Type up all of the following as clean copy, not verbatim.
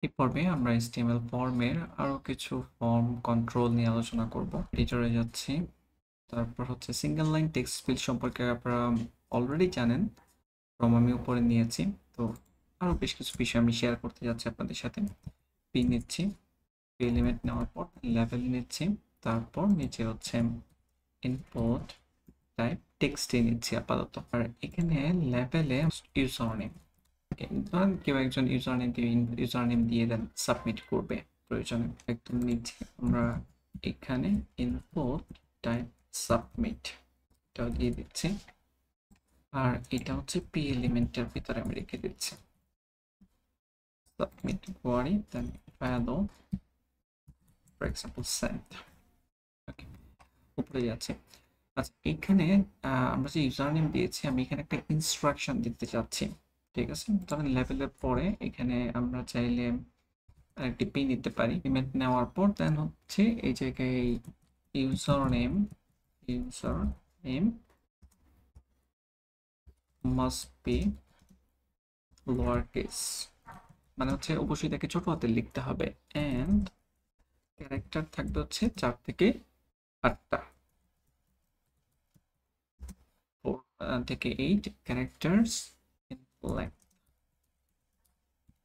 এই পর্বে আমরা HTML ফর্মের আরো কিছু ফর্ম কন্ট্রোল নিয়ে আলোচনা করব। এডিটরে যাচ্ছি, তারপর হচ্ছে সিঙ্গেল লাইন টেক্সট ফিল্ড সম্পর্কে আপনারা অলরেডি জানেন, ফর্ম আমি উপরে নিয়েছি। তো আরো বেশ কিছু বিষয় আমি শেয়ার করতে যাচ্ছি আপনাদের সাথে। পি নিচ্ছি, পি এলিমেন্ট নেওয়ার পর লেভেল নিচ্ছি, তারপর নিচে হচ্ছে ইনপুট টাইপ টেক্সটে নিচ্ছি আপাতত। আর এখানে লেভেলে ইউজার নেম, ধরেন কেউ একজন ইউজার নেম দিয়ে দেন, সাবমিট করবে প্রয়োজনে। একদম নিচে আমরা এখানে ইনপুট টাইপ সাবমিট এটাও দিয়ে দিচ্ছি, আর এটা হচ্ছে পি এলিমেন্টের ভিতরে আমি রেখে দিচ্ছি submit query, then value for example send. Okay, উপরে যাচ্ছে। আচ্ছা, এখানে আমরা যে ইউজার নেম দিয়েছি, আমি এখানে একটা ইনস্ট্রাকশন দিতে চাচ্ছি। ঠিক আছে, ধরেন লেভেলের পরে এখানে আমরা চাইলে একটি পি নিতে পারি। ইমেজ নেওয়ার পর দেন হচ্ছে এই জায়গায় user name must be lower case, মানে হচ্ছে অবশ্যই তাকে ছোট হাতে লিখতে হবে। এন্ড ক্যারেক্টার থাকবে হচ্ছে 4 থেকে 8টা, 4 থেকে 8 ক্যারেক্টার্স ইন লেন্থ,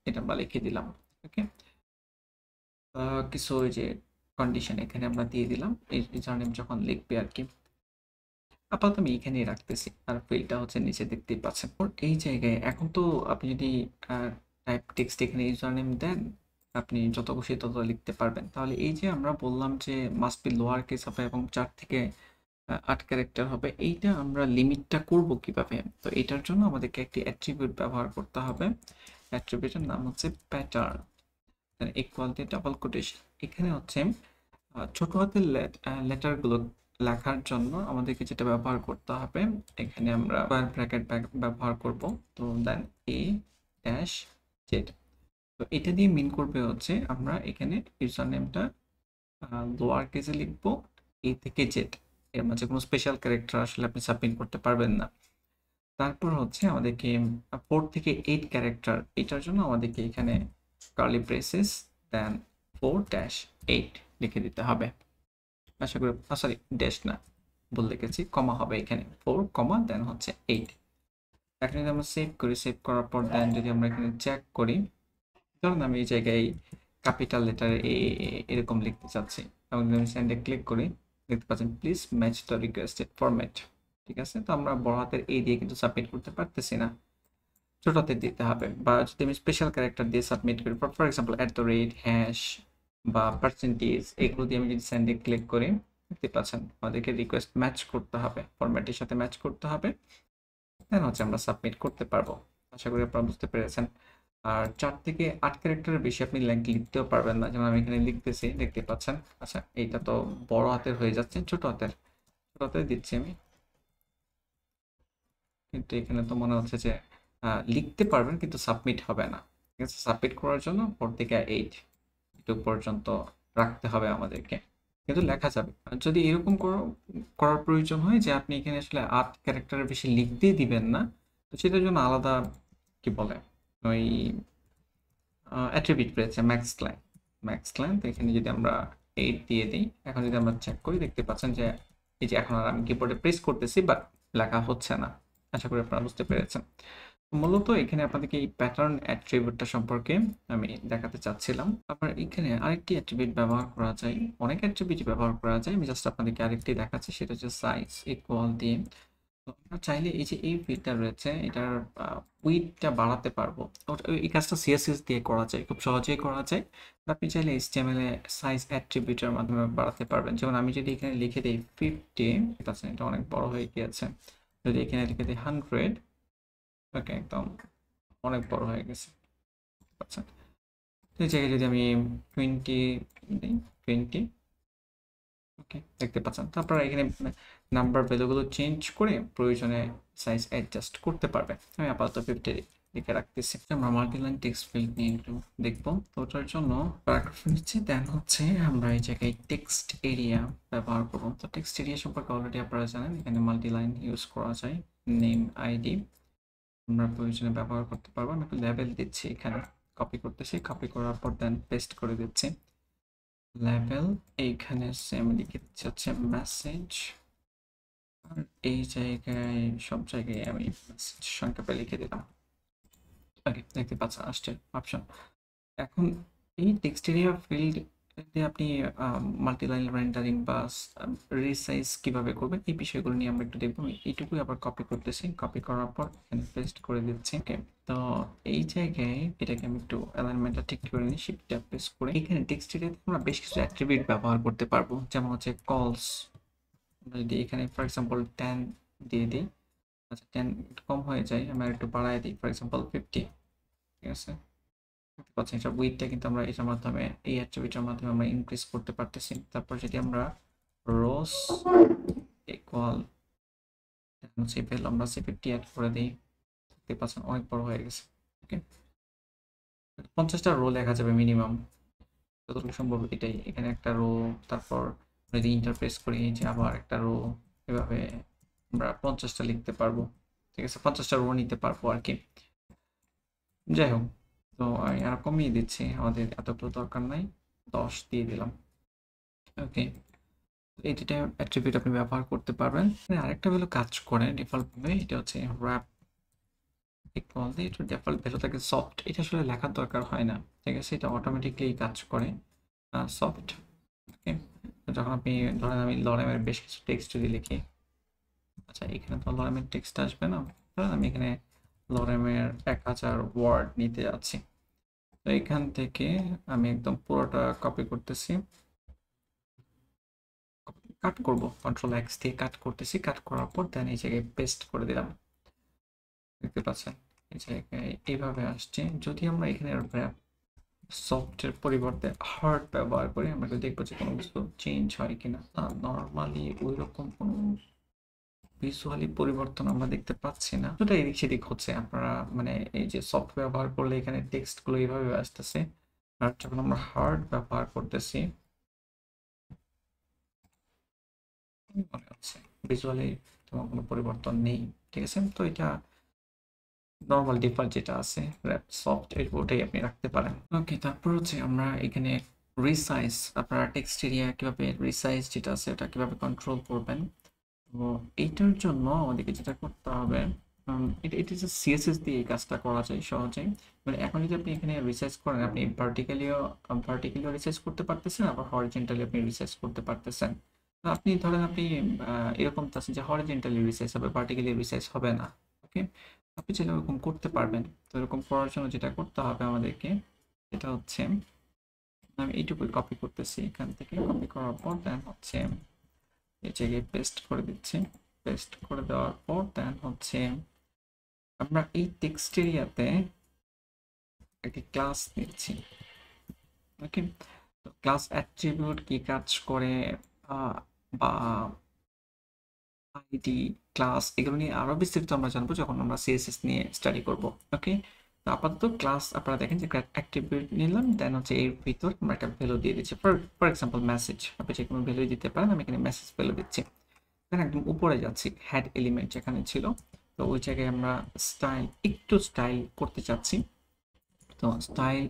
এটা আমরা লিখে দিলাম। ওকে, কিছু ওই যে কন্ডিশন এখানে আমরা দিয়ে দিলাম এই ইউজার নেম যখন লিখবে আর কি। আপাতত আমি এখানেই রাখতেছি, আর ফিল্ডটা হচ্ছে নিচে দেখতেই পাচ্ছেন। এই জায়গায় এখন তো আপনি যদি টাইপ টেক্সট এখানে ইউজার নেম দেন, আপনি যত খুশি তত লিখতে পারবেন। তাহলে এই যে আমরা বললাম যে মাস্ট বি লোয়ার কেস হবে এবং 4 থেকে 8 ক্যারেক্টার হবে, এইটা আমরা লিমিটটা করব কিভাবে? তো এটার জন্য আমাদেরকে একটি অ্যাট্রিবিউট ব্যবহার করতে হবে। অ্যাট্রিবিউটের নাম হচ্ছে প্যাটার্ন, ইকুয়াল দিয়ে ডাবল কোটেশন। এখানে হচ্ছে ছোট হাতের লেটারগুলো লেখার জন্য আমাদেরকে যেটা ব্যবহার করতে হবে, এখানে আমরা স্কয়ার ব্র্যাকেট ব্যবহার করব। তো দেন এ ড্যাশ জেড, তো এটা দিয়ে মিন করবে হচ্ছে আমরা এখানে ইউজার নেমটা লোয়ার কেসে লিখবো, এ থেকে জেড। এর মাঝে কোনো স্পেশাল ক্যারেক্টার আসলে আপনি সাবমিট করতে পারবেন না। তারপর হচ্ছে আমাদেরকে 4 থেকে 8 ক্যারেক্টার, এটার জন্য আমাদেরকে এখানে কার্লি ব্রেসেস দেন 4-8 লিখে দিতে হবে। আশা করি, সরি ড্যাশ না, ভুল লিখেছি, কমা হবে এখানে 4 কমা দেন হচ্ছে 8। এখন যদি আমরা সেভ করি, সেভ করার পর দেন যদি আমরা এখানে চেক করি, ধরুন আমি এই জায়গায় ক্যাপিটাল লেটারে এরকম লিখতে চাচ্ছি, এবং যদি আমি সেন্ডে ক্লিক করি, দেখতে পাচ্ছেন please match the requested format. ঠিক আছে, তো আমরা বড় হাতের এ দিয়ে কিন্তু সাবমিট করতে পারতেছি না, ছোট হাতের দিতে হবে। বা যদি আমি স্পেশাল ক্যারেক্টার দিয়ে সাবমিট করি, ফর এক্সাম্পল @ হ্যাশ বা পার্সেন্টেজ, এগুলো দিয়ে আমি যদি সেন্ডে ক্লিক করি, দেখতে পাচ্ছেন আমাদেরকে রিকোয়েস্ট ম্যাচ করতে হবে, ফরম্যাটের সাথে ম্যাচ করতে হবে, দেন হচ্ছে আমরা সাবমিট করতে পারবো। আশা করি আপনারা বুঝতে পেরেছেন। আর 4 থেকে 8 ক্যারেক্টারের বেশি আপনি লেংথ লিখতেও পারবেন না, যেমন আমি এখানে লিখতেছি, দেখতে পাচ্ছেন। আচ্ছা, এইটা তো বড় হাতের হয়ে যাচ্ছে, ছোট হাতের দিচ্ছি আমি, কিন্তু এখানে তো মনে হচ্ছে যে লিখতে পারবেন কিন্তু সাবমিট হবে না। ঠিক আছে, সাবমিট করার জন্য 4 থেকে 8 এটুকু পর্যন্ত রাখতে হবে আমাদেরকে, কিন্তু লেখা যাবে। আর যদি এরকম করার প্রয়োজন হয় যে আপনি এখানে আসলে 8 ক্যারেক্টারের বেশি লিখতেই দিবেন না, তো সেটার জন্য আলাদা কি বলে ওই অ্যাট্রিবিউট রয়েছে ম্যাক্স ক্লাইন। তো এখানে যদি আমরা 8 দিয়ে দিই, এখন যদি আমরা চেক করি, দেখতে পাচ্ছেন যে এই যে এখন আর আমি কিবোর্ডে প্রেস করতেছি বাট লেখা হচ্ছে না। আশা করি আপনারা বুঝতে পেরেছেন। মূলত এখানে আপনাদেরকে এই প্যাটার্ন অ্যাট্রিবিউটটা সম্পর্কে আমি দেখাতে চাচ্ছিলাম। আবার এখানে আরেকটি অ্যাট্রিবিউট ব্যবহার করা যায়, অনেক অ্যাট্রিবিউট ব্যবহার করা যায়, আমি জাস্ট আপনাদেরকে আরেকটি দেখাচ্ছি, সেটা হচ্ছে সাইজ ইকুয়াল দিয়ে। তো আমরা চাইলে এই যে এই ফিল্ডটা রয়েছে, এটার উইডথটা বাড়াতে পারবো। এই কাজটা সিএসএস দিয়ে করা যায়, খুব সহজেই করা যায়। আপনি চাইলে এইচটিএমএল এ সাইজ অ্যাট্রিবিউটের মাধ্যমে বাড়াতে পারবেন। যেমন আমি যদি এখানে লিখে দিই 50, ঠিক আছে, এটা অনেক বড় হয়ে গিয়েছে। যদি এখানে লিখে দিই 100, ওকে, একদম অনেক বড় হয়ে গেছে। আচ্ছা, এই জায়গায় যদি আমি 20 দিই, 20, ওকে, দেখতে পাচ্ছেন। তো আপনারা এখানে নাম্বার ভ্যালুগুলো চেঞ্জ করে প্রয়োজনে সাইজ অ্যাডজাস্ট করতে পারবেন। আমি আপাতত 50 লিখে রাখতেছি। আমরা মাল্টিলাইন টেক্সট ফিল্ড নিয়ে একটু দেখবো। তো ওটার জন্য প্যারাগ্রাফ নিচ্ছি, দেন হচ্ছে আমরা এই জায়গায় টেক্সট এরিয়া ব্যবহার করবো। তো টেক্সট এরিয়া সম্পর্কে অলরেডি আপনারা জানেন, এখানে মাল্টিলাইন ইউজ করা যায়। নেম আইডি আমরা প্রয়োজনে ব্যবহার করতে পারবো। আমি একটু লেভেল দিচ্ছি এখানে, কপি করতেছি, কপি করার পর দেন পেস্ট করে দিচ্ছি। লেভেল এইখানে সেম লিখে দিচ্ছি হচ্ছে মেসেজ, আর এই জায়গায় সব জায়গায় আমি মেসেজ সংখ্যাটা লিখে দিলাম। ওকে, দেখতে পাচ্ছেন আসছে অপশন। এখন এই টেক্সট এরিয়া ফিল্ড আপনি মাল্টি লাইন রেন্ডারিং বা রিসাইজ কিভাবে করবেন এই বিষয়গুলো নিয়ে আমরা একটু দেখবো। আমি এইটুকুই আবার কপি করতেছি, কপি করার পর এখানে পেস্ট করে দিচ্ছি। ওকে, তো এই জায়গায় এটাকে আমি একটু অ্যালাইনমেন্টটা ঠিক করে নিই, শিফট ট্যাব প্রেস করে। এখানে টেক্সট এরিয়াতে আমরা বেশ কিছু অ্যাট্রিবিউট ব্যবহার করতে পারবো, যেমন হচ্ছে কলস। যদি এখানে ফর এক্সাম্পল 10 দিয়ে দিই, আচ্ছা 10 একটু কম হয়ে যায়, আমি আর একটু বাড়ায় দিই, ফর এক্সাম্পল 50। ঠিক আছে, দেখতে পাচ্ছেন এটা উইডটা কিন্তু আমরা এটার মাধ্যমে, এই অ্যাট্রিবিউটের মাধ্যমে আমরা ইনক্রিজ করতে পারতেছি। তারপর যদি আমরা রোস ইকুয়াল সিপেল আমরা সি50 অ্যাড করে দিই, দেখতে পাচ্ছেন অনেক বড় হয়ে গেছে। ওকে, 50টা রো লেখা যাবে মিনিমাম, যতটুকু সম্ভব এটাই। এখানে একটা রো, তারপর যদি ইন্টারপ্রেস করি যে আবার একটা রো, এভাবে আমরা 50টা লিখতে পারবো। ঠিক আছে, 50টা রো নিতে পারবো আর কি। যাই হোক, তো আমি আর কমিয়ে দিচ্ছি, আমাদের এতগুলো দরকার নাই, 10 দিয়ে দিলাম। ওকে, এই দুটা অ্যাট্রিবিউট আপনি ব্যবহার করতে পারবেন। আরেকটা ভ্যালু কাজ করে ডিফল্ট ভাবে, এটা হচ্ছে wrap ইকুয়াল দিয়ে এটা ডিফল্ট ভ্যালু থাকে সফট। এটা আসলে লেখার দরকার হয় না, ঠিক আছে, এটা অটোমেটিকলি কাজ করে সফট। ওকে, যখন আপনি ধরেন আমি লরেমের বেশ কিছু টেক্সট যদি লিখি, আচ্ছা এখানে তো লরেমের টেক্সট আসবে না, ধরেন আমি এখানে লরেমের 1000 ওয়ার্ড নিতে যাচ্ছি, তো এখান থেকে আমি একদম পুরোটা কপি করতেছি, কাট করব, কন্ট্রোল এক্স দিয়ে কাট করতেছি, কাট করার পর দেন এই জায়গায় পেস্ট করে দিলাম। দেখতে পাচ্ছেন এই জায়গায় এইভাবে আসছে। যদি আমরা এখানে সফটের পরিবর্তে হার্ড ব্যবহার করি, আমরা দেখবো যে কোনো কিছু চেঞ্জ হয় কিনা। নর্মালি ওই রকম কোনো ভিজুয়ালি পরিবর্তন আমরা দেখতে পাচ্ছি না, যেটা এদিক সেদিক হচ্ছে। আপনারা মানে এই যে সফট ব্যবহার করলে এখানে টেক্সট গুলো এইভাবে আসতেছে, আর যখন আমরা হার্ড ব্যবহার করতেছি মনে হচ্ছে ভিজুয়ালি তেমন কোনো পরিবর্তন নেই। ঠিক আছে, তো এটা নর্মাল ডিফল্ট যেটা আছে র্যাপ সফট, ওটাই আপনি রাখতে পারেন। ওকে, তারপর হচ্ছে আমরা এখানে রিসাইজ, আপনারা টেক্সট এরিয়া কিভাবে রিসাইজ যেটা আছে এটা কিভাবে কন্ট্রোল করবেন। তো এইটার জন্য আমাদেরকে যেটা করতে হবে, এটা যে সিএসএস দিয়ে এই কাজটা করা যায় সহজেই। মানে এখন যদি আপনি এখানে রিসাইজ করেন, আপনি ভার্টিক্যালিও রিসাইজ করতে পারতেছেন, আবার হরিজন্টালি আপনি রিসাইজ করতে পারতেছেন। তো আপনি ধরেন আপনি এরকম আছে যে হরিজন্টালি রিসাইজ হবে, ভার্টিক্যালি রিসাইজ হবে না। ওকে, আপনি চাইলে ওরকম করতে পারবেন। তো এরকম করার জন্য যেটা করতে হবে আমাদেরকে, সেটা হচ্ছে আমি এইটুকুই কপি করতেছি, এখান থেকে কপি করার পর দেন হচ্ছে এই জায়গায় পেস্ট করে দিচ্ছি। পেস্ট করে দেওয়ার পর দেন হচ্ছে আমরা এই টেক্সট এরিয়াতে একটি ক্লাস নিচ্ছি। ওকে, তো ক্লাস অ্যাট্রিবিউট কি কাজ করে, বা আইডি ক্লাস এগুলো নিয়ে আরো বিস্তারিত আমরা জানবো যখন আমরা সিএসএস নিয়ে স্টাডি করব। ওকে, তো আপাতত ক্লাস আপনারা দেখেন যে অ্যাট্রিবিউট নিলাম, দেন হচ্ছে এর ভিতর আমরা একটা ভ্যালু দিয়ে দিচ্ছি। ফর এক্সাম্পল মেসেজ, আপনি যে কোনো ভ্যালু দিতে পারেন, আমি এখানে মেসেজ ভ্যালু দিচ্ছি। দেন একদম উপরে যাচ্ছি, হ্যাড এলিমেন্ট যেখানে ছিল, তো ওই জায়গায় আমরা একটু স্টাইল করতে চাচ্ছি। তো স্টাইল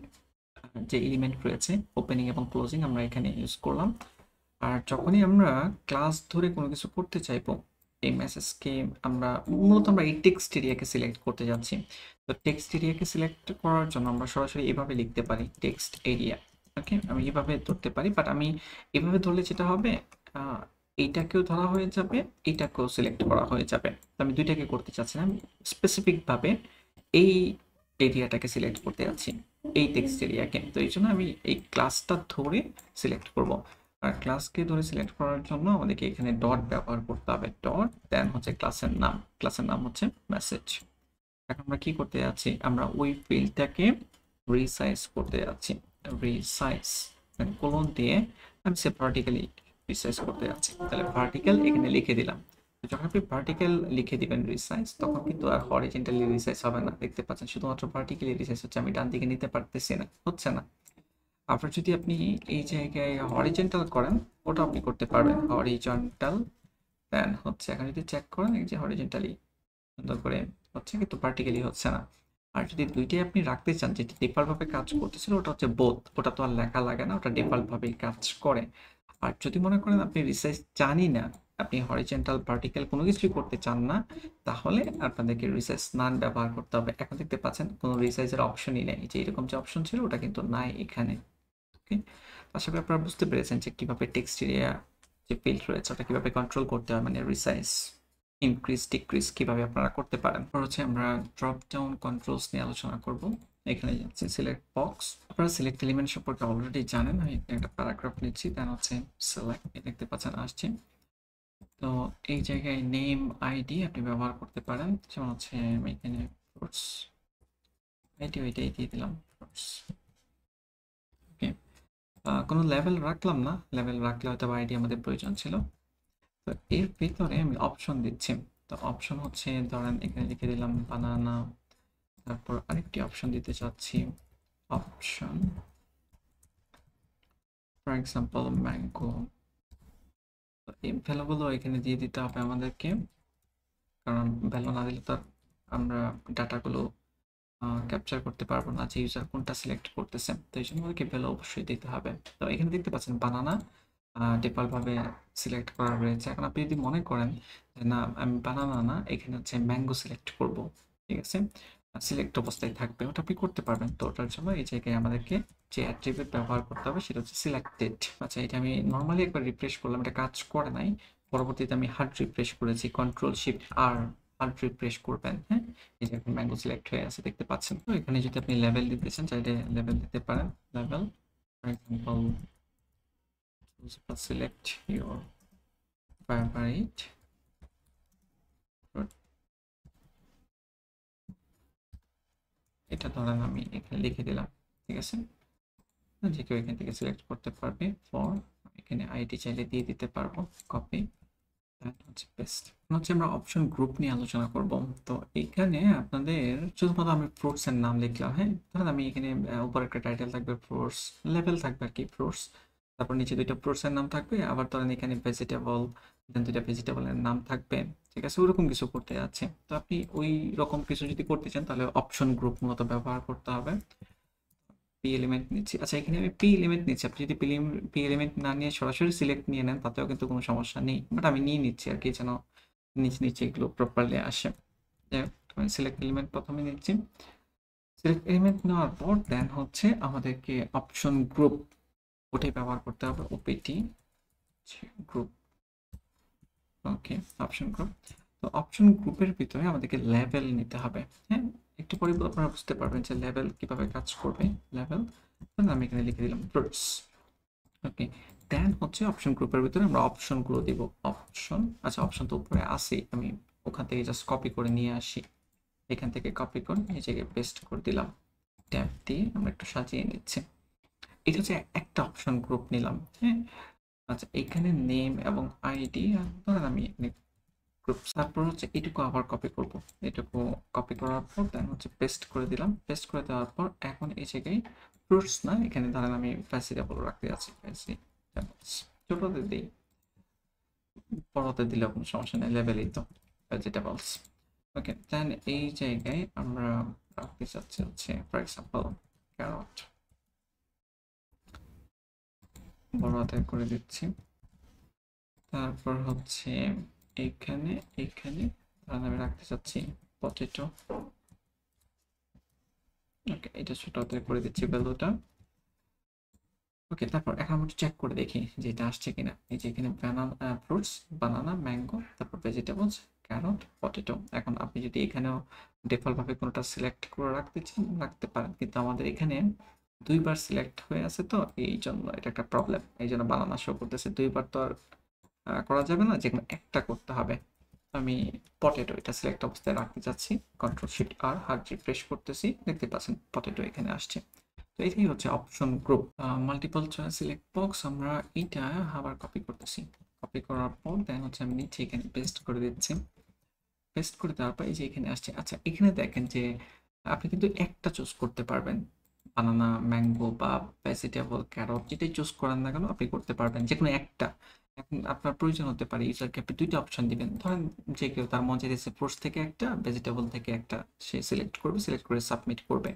যে এলিমেন্ট রয়েছে ওপেনিং এবং ক্লোজিং আমরা এখানে ইউজ করলাম। আর যখনই আমরা ক্লাস ধরে কোনো কিছু করতে চাইবো, এই মেসেজকে আমরা মূলত আমরা এই টেক্সট এরিয়াকে সিলেক্ট করতে যাচ্ছি। তো টেক্সট এরিয়াকে সিলেক্ট করার জন্য আমরা সরাসরি এভাবে লিখতে পারি টেক্সট এরিয়া। ওকে, আমি এভাবে ধরতে পারি, বাট আমি এভাবে ধরলে যেটা হবে, এইটাকেও ধরা হয়ে যাবে, এইটাকেও সিলেক্ট করা হয়ে যাবে। তো আমি দুইটাকে করতে চাচ্ছি না, আমি স্পেসিফিকভাবে এই এরিয়াটাকে সিলেক্ট করতে যাচ্ছি, এই টেক্সট এরিয়াকে। তো এই জন্য আমি এই ক্লাসটা ধরে সিলেক্ট করব। আর ক্লাসকে ধরে সিলেক্ট করার জন্য আমাদেরকে এখানে ডট ব্যবহার করতে হবে, ডট দেন হচ্ছে ক্লাসের নাম হচ্ছে মেসেজ। এখন আমরা কি করতে যাচ্ছি, আমরা ওই ফিল্ডটাকে রিসাইজ করতে যাচ্ছি, রিসাইজ কোলন দিয়ে আমি ভার্টিক্যালি রিসাইজ করতে যাচ্ছি। তাহলে ভার্টিক্যাল এখানে লিখে দিলাম। যখন আপনি ভার্টিক্যাল লিখে দিবেন রিসাইজ, তখন কিন্তু আর হরিজন্টালি রিসাইজ হবে না। দেখতে পাচ্ছেন শুধুমাত্র ভার্টিক্যালি রিসাইজ হচ্ছে, আমি ডান দিকে নিতে পারতেছি না, হচ্ছে না। আবার যদি আপনি এই জায়গায় হরিজন্টাল করেন, ওটা আপনি করতে পারবেন, হরিজন্টাল দেন হচ্ছে এখন যদি চেক করেন এই যে হরিজন্টালি সুন্দর করে হচ্ছে, কিন্তু ভার্টিক্যালি হচ্ছে না। আর যদি দুইটাই আপনি রাখতে চান যেটা ডিফল্ট ভাবে কাজ করতেছিল ওটা হচ্ছে বোথ, ওটা তো আর লেখা লাগে না, ওটা ডিফল্ট ভাবেই কাজ করে। আর যদি মনে করেন আপনি রিসাইজ চানই না, আপনি হরিজন্টাল ভার্টিক্যাল কোনো কিছুই করতে চান না, তাহলে আপনাদেরকে রিসাইজ নান ব্যবহার করতে হবে। এখন দেখতে পাচ্ছেন কোনো রিসাইজের অপশনই নেই, যে এরকম যে অপশন ছিল ওটা কিন্তু নাই এখানে। ওকে, আশা করি আপনারা বুঝতে পেরেছেন যে কিভাবে টেক্সট এরিয়া যে ফিল্ড রয়েছে ওটা কিভাবে কন্ট্রোল করতে হয়, মানে রিসাইজ ইনক্রিজ ডিক্রিজ কিভাবে আপনারা করতে পারেন। পর হচ্ছে আমরা ড্রপ ডাউন কন্ট্রোলস নিয়ে আলোচনা করব। এখানে যাচ্ছে সিলেক্ট বক্স, আপনারা সিলেক্ট এলিমেন্ট সম্পর্কে অলরেডি জানেন, আমি একটা প্যারাগ্রাফ নিচ্ছি, দেন হচ্ছে সিলেক্ট, দেখতে পাচ্ছেন আসছে। তো এই জায়গায় নেম আইডি আপনি ব্যবহার করতে পারেন, যেমন হচ্ছে আমি এখানে ফোর্স আইডি ওইটাই দিয়ে দিলাম ফোর্স। ওকে, কোনো লেভেল রাখলাম না, লেভেল রাখলে হয়তো আইডি আমাদের প্রয়োজন ছিল। তো এর ভিতরে আমি অপশন দিচ্ছি, তো অপশন হচ্ছে ধরেন এখানে লিখে দিলাম বানানা, তারপর আরেকটি অপশন দিতে চাচ্ছি, অপশন ফর এক্সাম্পল ম্যাঙ্গো। এই ভ্যালুগুলো এখানে দিয়ে দিতে হবে আমাদেরকে, কারণ ভ্যালু না দিলে তো আমরা ডাটাগুলো ক্যাপচার করতে পারবো না যে ইউজার কোনটা সিলেক্ট করতেছে, তো এই জন্য আমাদেরকে ভ্যালু অবশ্যই দিতে হবে। তো এখানে দেখতে পাচ্ছেন বানানা ডিফল্ট ভাবে সিলেক্ট করা রয়েছে। এখন আপনি যদি মনে করেন যে না আমি বানানা না, এখানে হচ্ছে ম্যাঙ্গো সিলেক্ট করব, ঠিক আছে, সিলেক্ট অবস্থায় থাকবে, ওটা আপনি করতে পারবেন। তো ওটার জন্য এই জায়গায় আমাদেরকে যে অ্যাট্রিবিউট ব্যবহার করতে হবে সেটা হচ্ছে সিলেক্টেড। আচ্ছা, এটা আমি নর্মালি একবার রিফ্রেশ করলাম, এটা কাজ করে নাই, পরবর্তীতে আমি হার্ড রিফ্রেশ করেছি, কন্ট্রোল শিফট আর হার্ড রিফ্রেশ করবেন। হ্যাঁ, এই যে এখন ম্যাঙ্গো সিলেক্ট হয়ে আছে দেখতে পাচ্ছেন। তো এখানে যদি আপনি লেভেল দিতে চান চাইলে লেভেল দিতে পারেন, level for example select your favorite fruit। এটা ধরেন আমি এখানে লিখে দিলাম, ঠিক আছে, যে কেউ এখান থেকে সিলেক্ট করতে পারবে। ফর এখানে আইডি চাইলে দিয়ে দিতে পারবো, কপি, হচ্ছে পেস্ট। হচ্ছে আমরা অপশন গ্রুপ নিয়ে আলোচনা করব। তো এখানে আপনাদের শুধুমাত্র আমি ফ্রুটস এর নাম লিখলাম, হ্যাঁ, ধরেন আমি এখানে উপরে একটা টাইটেল থাকবে ফ্রুটস, লেভেল থাকবে আর কি ফ্রুটস, তারপর নিচে দুইটা ফ্রুটস এর নাম থাকবে, আবার ধরেন এখানে ভেজিটেবল, দেন দুইটা ভেজিটেবলের নাম থাকবে, ঠিক আছে, ওরকম কিছু করতে যাচ্ছে। তো আপনি ওই রকম কিছু যদি করতে চান তাহলে অপশন গ্রুপ মূলত ব্যবহার করতে হবে। পি এলিমেন্ট নিচ্ছি, আচ্ছা এখানে আমি পি এলিমেন্ট নিচ্ছি, আপনি যদি পি এলিমেন্ট না নিয়ে সরাসরি সিলেক্ট নিয়ে নেন তাতেও কিন্তু কোনো সমস্যা নেই, বাট আমি নিয়ে নিচ্ছি আর কি, যেন নিচে নিচে এগুলো প্রপারলি আসে। আমি সিলেক্ট এলিমেন্ট প্রথমে নিচ্ছি, সিলেক্ট এলিমেন্ট নেওয়ার পর দেন হচ্ছে আমাদেরকে অপশন গ্রুপ ওটাই ব্যবহার করতে হবে, ওপিটি গ্রুপ। ওকে, অপশন গ্রুপ। তো অপশন গ্রুপের ভিতরে আমাদেরকে লেভেল নিতে হবে। হ্যাঁ, একটু পরে আপনারা বুঝতে পারবেন যে লেভেল কিভাবে কাজ করবে। লেভেল আমি এখানে লিখে দিলাম ফ্রুটস। ওকে, দেন হচ্ছে অপশন গ্রুপের ভিতরে আমরা অপশনগুলো দিব। অপশন, আচ্ছা অপশন তো উপরে আসি, আমি ওখান থেকে জাস্ট কপি করে নিয়ে আসি, এখান থেকে কপি করে এই জায়গায় পেস্ট করে দিলাম, ট্যাব দিয়ে আমরা একটু সাজিয়ে নিচ্ছি। এটা হচ্ছে একটা অপশন গ্রুপ নিলাম। হ্যাঁ, আচ্ছা এখানে নেম এবং আইডি, ধরেন আমি গ্রুপ, তারপর হচ্ছে এটুকু আবার কপি করব, এটুকু কপি করার পর দেন হচ্ছে পেস্ট করে দিলাম, পেস্ট করে দেওয়ার পর এখন এই জায়গায় ফ্রুটস না, এখানে ধরেন আমি ভেজিটেবল রাখতে যাচ্ছি, ভেজিটেবলস ছোটতে দিই, বড়তে দিলেও কোনো সমস্যা নেই, লেভেলই তো ভেজিটেবলস। ওকে, দেন এই জায়গায় আমরা রাখতে চাচ্ছি হচ্ছে ফর এক্সাম্পল ক্যারট, বড় আকারে করে দিচ্ছি। তারপর হচ্ছে এখানে এখানে আমি রাখতে চাচ্ছি পটেটো। ওকে, এটা ছোট হাতে করে দিচ্ছি ভ্যালুটা। ওকে, তারপর এখন আমরা চেক করে দেখি যে এটা আসছে কিনা। এই যে এখানে বানানা ফ্রুটস, বানানা, ম্যাঙ্গো, তারপর ভেজিটেবলস, ক্যারট, পটেটো। এখন আপনি যদি এখানেও ডিফল্ট ভাবে কোনোটা সিলেক্ট করে রাখতে চান রাখতে পারেন, কিন্তু আমাদের এখানে দুইবার সিলেক্ট হয়ে আছে, তো এই জন্য এটা একটা প্রবলেম, এই জন্য বানানা শো করতেছে। দুইবার তো আর করা যাবে না, যেকোনো একটা করতে হবে। আমি পটেটো এটা সিলেক্ট অবস্থায় রাখতে চাচ্ছি, কন্ট্রোল শিফট আর হার্ড রিফ্রেশ করতেছি, দেখতে পাচ্ছেন পটেটো এখানে আসছে। তো এটাই হচ্ছে option group. Multiple choice select box আমরা এটা আবার কপি করতেছি, কপি করার পর দেন হচ্ছে আমি নিচে এখানে পেস্ট করে দিচ্ছি, পেস্ট করে দেওয়ার পর এই যে এখানে আসছে। আচ্ছা এখানে দেখেন যে আপনি কিন্তু একটা চুজ করতে পারবেন, বানানা, ম্যাঙ্গো বা ভেজিটেবল, ক্যারট যেটাই চুজ করেন না কেন আপনি করতে পারবেন। যেকোনো একটা। এখন আপনার প্রয়োজন হতে পারে ইউজারকে আপনি ২ টা অপশন দিবেন। ধরেন যে কেউ তার মন চাইতেছে ফ্রুটস থেকে একটা, ভেজিটেবল থেকে একটা সে সিলেক্ট করবে, সিলেক্ট করে সাবমিট করবে।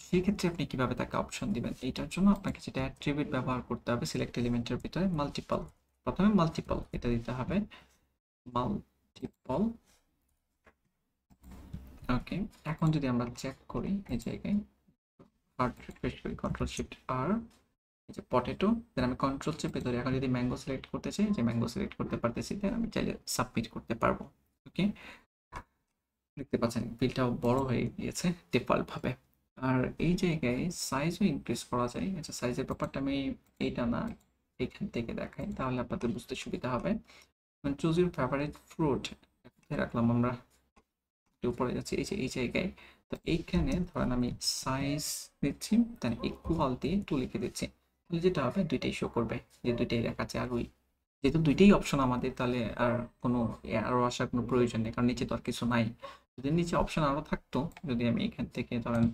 সেক্ষেত্রে আপনি কিভাবে তাকে অপশন দিবেন? এইটার জন্য আপনাকে যেটা অ্যাট্রিবিউট ব্যবহার করতে হবে সিলেক্ট এলিমেন্টের ভিতরে মাল্টিপল। প্রথমে মাল্টিপল এটা দিতে হবে। মাল্টিপল। ওকে। এখন যদি আমরা চেক করি এই জায়গায় হার্ড রিফ্রেশ করি কন্ট্রোল শিফট আর এই যে পটেটো, দেন আমি কন্ট্রোল চেপে ধরে এখন যদি ম্যাঙ্গো সিলেক্ট করতে চাই যে ম্যাঙ্গো সিলেক্ট করতে পারতেছি, দেন আমি চাইলে সাবমিট করতে পারবো। ওকে। দেখতে পাচ্ছেন ফিলটাও বড় হয়ে গিয়েছে ডিফল্ট ভাবে। আর এই জায়গায় সাইজও ইনক্রিজ করা যায়। আচ্ছা সাইজের ব্যাপারটা আমি এইটা না এখান থেকে দেখাই তাহলে আপনাদের বুঝতে সুবিধা হবে। চুজ ইউর ফেভারিট ফ্রুট রাখলাম আমরা, একটু উপরে যাচ্ছি এই যে এই জায়গায়। তো এইখানে ধরেন আমি সাইজ দিচ্ছি, দেন ইকুয়াল দিয়ে 2 লিখে দিচ্ছি। তাহলে যেটা হবে দুইটাই শো করবে, যে দুইটাই দেখাচ্ছে। আর ওই যেহেতু দুইটাই অপশন আমাদের তাহলে আর কোনো আরও আসার কোনো প্রয়োজন নেই, কারণ নিচে তো আর কিছু নাই। যদি নিচে অপশন আরও থাকতো, যদি আমি এখান থেকে ধরেন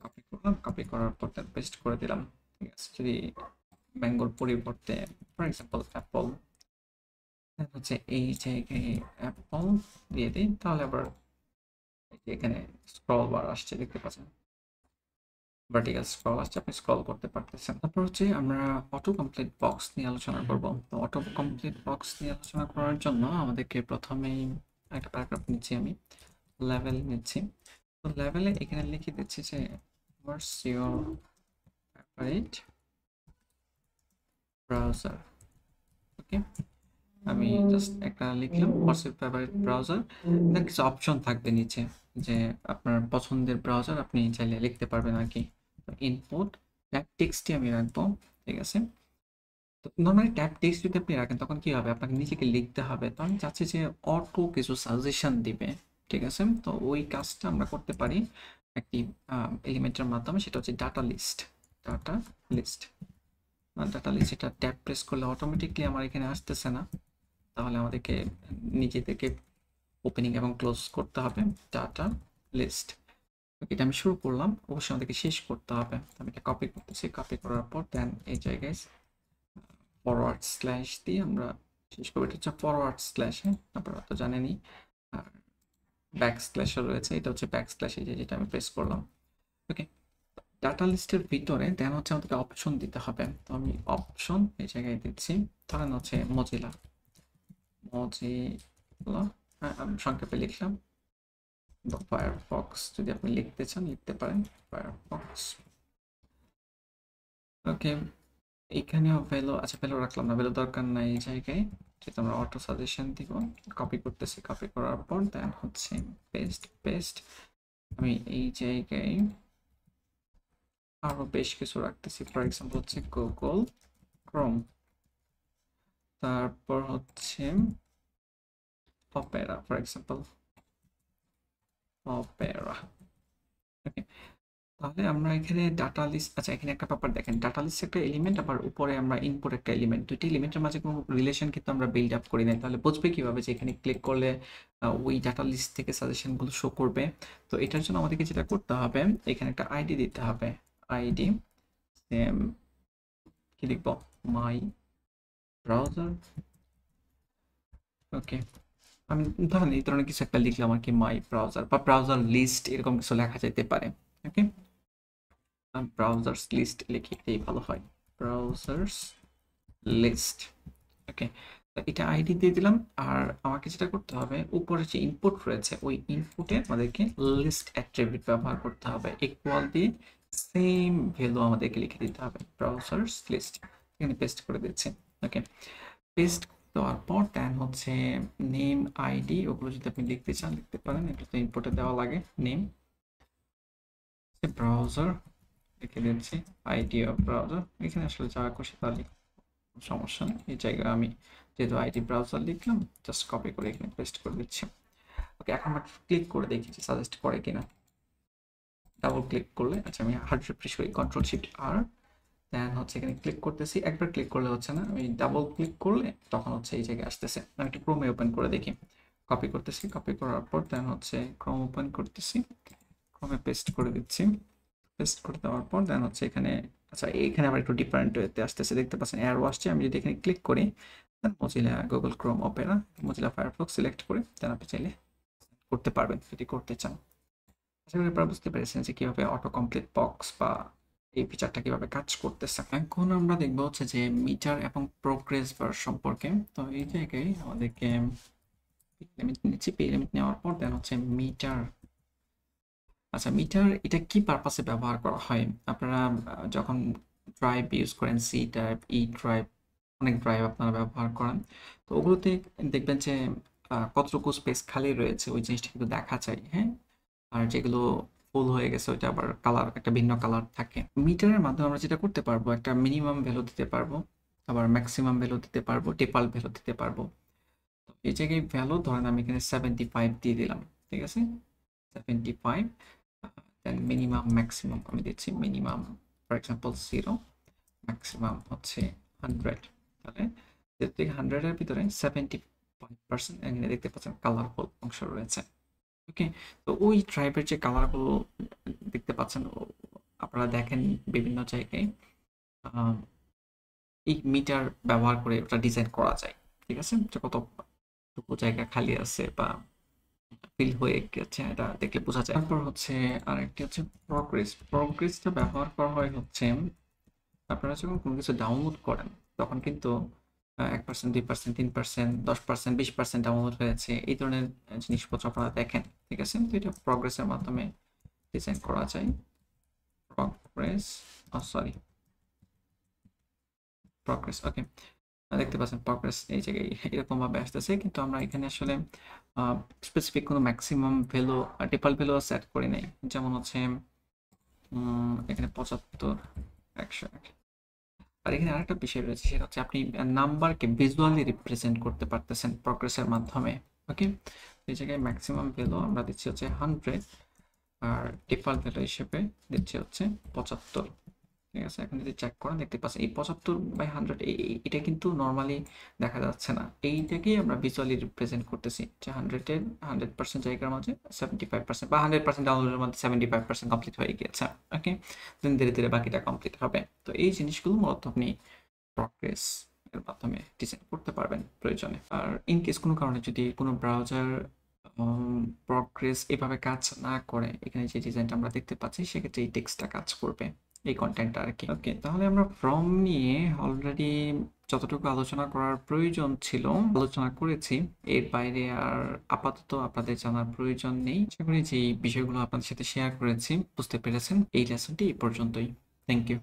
কপি করলাম, কপি করার পর পেস্ট করে দিলাম, ঠিক আছে। যদি ম্যাঙ্গোর পরিবর্তে ফর এক্সাম্পল অ্যাপল হচ্ছে এই জায়গায় অ্যাপল দিয়ে দিই, তাহলে আবার এখানে স্ক্রল বার আসছে দেখতে পাচ্ছেন, ভার্টিক্যাল স্ক্রল আসছে, আপনি স্ক্রল করতে পারতেছেন। তারপর হচ্ছে আমরা অটো কমপ্লিট বক্স নিয়ে আলোচনা করব। তো অটো কমপ্লিট বক্স নিয়ে আলোচনা করার জন্য আমাদেরকে প্রথমেই একটা প্যারাগ্রাফ নিচ্ছি, আমি লেভেল নিচ্ছি। তো লেভেলে এখানে লিখে দিচ্ছি যে হোয়াটস ইউর ফেভারিট ব্রাউজার। ওকে, আমি জাস্ট একটা লিখলাম হোয়াটস ইউর ফেভারিট ব্রাউজার, দেন কিছু অপশন থাকবে নিচে যে আপনার পছন্দের ব্রাউজার আপনি চাইলে লিখতে পারবেন আর কি। ইনপুট ট্যাব টেক্সটই আমি রাখবো, ঠিক আছে। তো নর্মালি ট্যাব টেক্সট যদি আপনি রাখেন তখন কি হবে, আপনাকে নিজেকে লিখতে হবে। তো আমি চাচ্ছি যে অটো কিছু সাজেশন দিবে, ঠিক আছে। তো ওই কাজটা আমরা করতে পারি একটি এলিমেন্টের মাধ্যমে, সেটা হচ্ছে data list. Data list, data list এটা ট্যাব প্রেস করলে অটোমেটিকলি আমার এখানে আসতেছে না, তাহলে আমাদেরকে নিজে থেকে ওপেনিং এবং ক্লোজ করতে হবে ডাটা লিস্ট। এটা আমি শুরু করলাম, অবশ্যই আমাদেরকে শেষ করতে হবে। আমি এটা কপি করতেছি, কপি করার পর দেন এই জায়গায় ফরওয়ার্ড স্ল্যাশ দিয়ে আমরা শেষ করবো। এটা হচ্ছে ফরওয়ার্ড স্ল্যাশ, হ্যাঁ আপনারা তো জানেনই। আর ব্যাক স্ল্যাশও রয়েছে, এটা হচ্ছে ব্যাক স্ল্যাশ, এই যে যেটা আমি প্রেস করলাম। ওকে, ডাটা লিস্টের ভিতরে দেন হচ্ছে আমাদেরকে অপশন দিতে হবে। তো আমি অপশন এই জায়গায় দিচ্ছি, ধরেন হচ্ছে মজিলা। মজিলা, হ্যাঁ আমি সংক্ষেপে লিখলাম বা ফায়ারফক্স, যদি আপনি লিখতে চান লিখতে পারেন ফায়ারফক্স। ওকে, এইখানেও ভ্যালু, আচ্ছা ভ্যালু রাখলাম না, ভ্যালু দরকার নাই এই জায়গায়, যেহেতু আমরা অটো সাজেশন দিব। কপি করতেছি, কপি করার পর দেন হচ্ছে পেস্ট। পেস্ট আমি এই জায়গায় আরো বেশ কিছু রাখতেছি, ফর এক্সাম্পল হচ্ছে গুগল ক্রোম, তারপর হচ্ছে অপেরা, ফর এক্সাম্পল অপেরা। ওকে, তাহলে আমরা এখানে ডাটা লিস্ট, আচ্ছা এখানে একটা ব্যাপার দেখেন, ডাটা লিস্ট একটা এলিমেন্ট, আবার উপরে আমরা ইনপুট একটা এলিমেন্ট, দুইটি এলিমেন্টের মাঝে কোনো রিলেশন কিন্তু আমরা বিল্ড আপ করি নাই। তাহলে বুঝবে কিভাবে যে এখানে ক্লিক করলে ওই ডাটা লিস্ট থেকে সাজেশনগুলো শো করবে? তো এটার জন্য আমাদেরকে যেটা করতে হবে, এখানে একটা আইডি দিতে হবে। আইডি সেম, কি লিখবো, মাই ব্রাউজার। ওকে, আমি ধরেন এই ধরনের কিছু একটা লিখলাম আর কি, মাই ব্রাউজার বা ব্রাউজার লিস্ট এরকম কিছু লেখা যেতে পারে। ওকে, ব্রাউজার্স লিস্ট লিখি, এটাই ভালো হয়, ব্রাউজার্স লিস্ট। ওকে, এটা আইডি দিয়ে দিলাম। আর আমাকে যেটা করতে হবে, উপরে যে ইনপুট রয়েছে ওই ইনপুটে আমাদেরকে লিস্ট অ্যাট্রিবিউট ব্যবহার করতে হবে, ইকুয়াল দিয়ে সেম ভ্যালু আমাদেরকে লিখে দিতে হবে, ব্রাউজার্স লিস্ট। এখানে পেস্ট করে দিচ্ছি। ওকে, পেস্ট দেওয়ার পর দেন হচ্ছে নেম, আইডি, ওগুলো যদি আপনি লিখতে চান লিখতে পারেন, এটা তো ইনপুটে দেওয়া লাগে। নেম ব্রাউজার লিখে দিচ্ছি, আইডি অফ ব্রাউজার, এখানে আসলে যা খুশি তা লিখ, সমস্যা নেই। এই জায়গায় আমি যেহেতু আইডি ব্রাউজার লিখলাম, জাস্ট কপি করে এখানে পেস্ট করে দিচ্ছি। ওকে, এখন আমরা ক্লিক করে দেখি যে সাজেস্ট করে কিনা। ডাবল ক্লিক করলে, আচ্ছা আমি হার্ড রিফ্রেশ করি, কন্ট্রোল শিফট আর, দেন হচ্ছে এখানে ক্লিক করতেছি, একবার ক্লিক করলে হচ্ছে না, আমি ডাবল ক্লিক করলে তখন হচ্ছে এই জায়গায় আসতেছে। আমি একটু ক্রোমে ওপেন করে দেখি, কপি করতেছি, কপি করার পর দেন হচ্ছে ক্রোম ওপেন করতেছি, ক্রোমে পেস্ট করে দিচ্ছি। পেস্ট করে দেওয়ার পর দেন হচ্ছে এখানে, আচ্ছা এখানে আবার একটু ডিফারেন্ট ওয়েতে আসতেছে, দেখতে পাচ্ছেন এয়ার আসছে। আমি যদি এখানে ক্লিক করি then Mozilla Google Chrome Opera Mozilla Firefox select করে দেন আপনি চাইলে করতে পারবেন যদি করতে চান। আশা করি আপনারা বুঝতে পেরেছেন যে কিভাবে অটো কমপ্লিট বক্স বা এই ফিচারটা কিভাবে কাজ করতেছে। এখন আমরা দেখবো হচ্ছে যে মিটার এবং প্রোগ্রেস বার সম্পর্কে। তো এই জায়গায় আমাদেরকে লিমিট নিচ্ছি, পে লিমিট নেওয়ার পর দেন হচ্ছে মিটার। আচ্ছা মিটার এটা কি পারপাসে ব্যবহার করা হয়? আপনারা যখন ড্রাইভ ইউজ করেন, সি ড্রাইভ, ই ড্রাইভ, অনেক ড্রাইভ আপনারা ব্যবহার করেন, তো ওগুলোতে দেখবেন যে কতটুকু স্পেস খালি রয়েছে ওই জিনিসটা কিন্তু দেখা যায়, হ্যাঁ। আর যেগুলো ফুল হয়ে গেছে ওইটা আবার কালার, একটা ভিন্ন কালার থাকে। মিটারের মাধ্যমে আমরা যেটা করতে পারবো, একটা মিনিমাম ভ্যালু দিতে পারবো, আবার ম্যাক্সিমাম ভ্যালু দিতে পারবো, টেপাল ভ্যালু দিতে পারবো। তো এই জায়গায় ভ্যালু ধরেন আমি এখানে 75 দিয়ে দিলাম, ঠিক আছে, 75। দেন মিনিমাম ম্যাক্সিমাম আমি দিচ্ছি, মিনিমাম ফর এক্সাম্পল 0, ম্যাক্সিমাম হচ্ছে 100। তাহলে 100-এর ভিতরে 75% এখানে দেখতে পাচ্ছেন কালারফুল অংশ রয়েছে। ওকে, তো ওই ট্রাইবের যে কালারগুলো দেখতে পাচ্ছেন আপনারা দেখেন বিভিন্ন জায়গায় এই মিটার ব্যবহার করে ওটা ডিজাইন করা যায়, ঠিক আছে, যে কতটুকু জায়গা খালি আছে বা ফিল হয়ে গেছে এটা দেখলে বোঝা যায়। তারপর হচ্ছে আরেকটি হচ্ছে প্রগ্রেস। প্রগ্রেসটা ব্যবহার করা হয় হচ্ছে আপনারা যখন কোনো কিছু ডাউনলোড করেন তখন কিন্তু 1%, 2%, 3%, 10%, 20% ডাউনলোড হয়েছে, এই ধরনের জিনিসপত্র আপনারা দেখেন, ঠিক আছে। তো এটা প্রগ্রেসের মাধ্যমে ডিজাইন করা যায়। প্রগ্রেস, সরি, প্রগ্রেস, ওকে। দেখতে পাচ্ছেন প্রগ্রেস এই জায়গায় এরকম ভাবে আসতেছে, কিন্তু আমরা এখানে আসলে স্পেসিফিক কোনো maximum value, default value set করি নাই। যেমন হচ্ছে এখানে 75, 100। আর এখানে আরেকটা বিষয় রয়েছে, সেটা হচ্ছে আপনি নাম্বারকে ভিজুয়ালি রিপ্রেজেন্ট করতে পারতেছেন প্রগ্রেসের মাধ্যমে। ওকে, এই জায়গায় ম্যাক্সিমাম ভ্যালু আমরা দিচ্ছি হচ্ছে 100, আর ডিফল্ট ভ্যালু হিসেবে দিচ্ছি হচ্ছে 75, ঠিক আছে। এখন যদি চেক করেন দেখতে পাচ্ছেন এই 75/100 এটা কিন্তু নর্মালি দেখা যাচ্ছে না, এইটাকেই আমরা ভিজুয়ালি রিপ্রেজেন্ট করতেছি যে 100% জায়গার মাঝে 75% বা 100% ডাউনলোডের মধ্যে 75% কমপ্লিট হয়ে গিয়েছে। ওকে, দেন ধীরে ধীরে বাকিটা কমপ্লিট হবে। তো এই জিনিসগুলো মূলত আপনি প্রগ্রেস এর মাধ্যমে ডিজাইন করতে পারবেন প্রয়োজনে। আর ইন কেস কোনো কারণে যদি কোনো ব্রাউজার প্রগ্রেস এভাবে কাজ না করে, এখানে যে ডিজাইনটা আমরা দেখতে পাচ্ছি সেক্ষেত্রে এই টেক্সটটা কাজ করবে, এই কন্টেন্টটা আর কি। ওকে, তাহলে আমরা ফ্রম নিয়ে অলরেডি যতটুকু আলোচনা করার প্রয়োজন ছিল আলোচনা করেছি, এর বাইরে আর আপাতত আপনাদের জানার প্রয়োজন নেই। আশা করি যে এই বিষয়গুলো আপনাদের সাথে শেয়ার করেছি বুঝতে পেরেছেন। এই লেসনটি এই পর্যন্তই। Thank you.